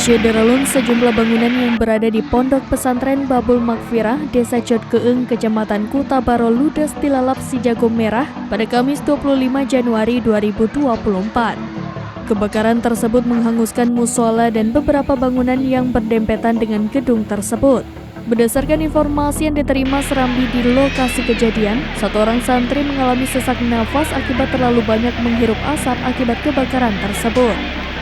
Syederalun sejumlah bangunan yang berada di Pondok Pesantren Babul Makfirah, Desa Cotkeeng, Kecamatan Kuta Baro ludes dilalap si jago merah pada Kamis 25 Januari 2024. Kebakaran tersebut menghanguskan musola dan beberapa bangunan yang berdempetan dengan gedung tersebut. Berdasarkan informasi yang diterima Serambi di lokasi kejadian, satu orang santri mengalami sesak nafas akibat terlalu banyak menghirup asap akibat kebakaran tersebut.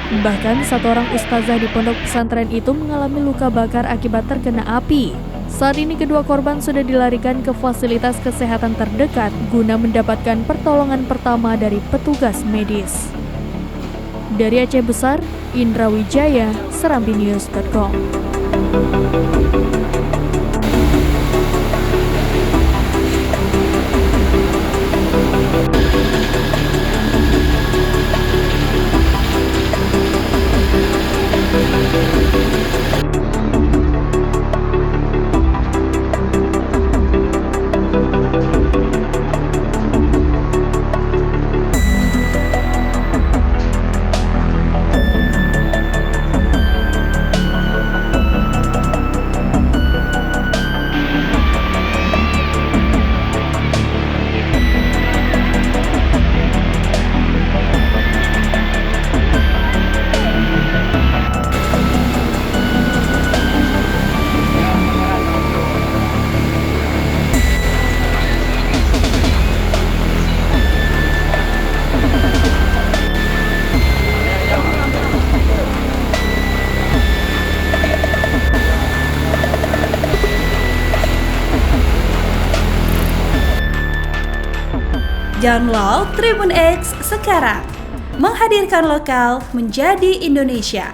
Bahkan satu orang ustazah di pondok pesantren itu mengalami luka bakar akibat terkena api. Saat ini kedua korban sudah dilarikan ke fasilitas kesehatan terdekat guna mendapatkan pertolongan pertama dari petugas medis. Dari Aceh Besar, Indra Wijaya, serambinews.com. Download Tribun X sekarang, menghadirkan lokal menjadi Indonesia.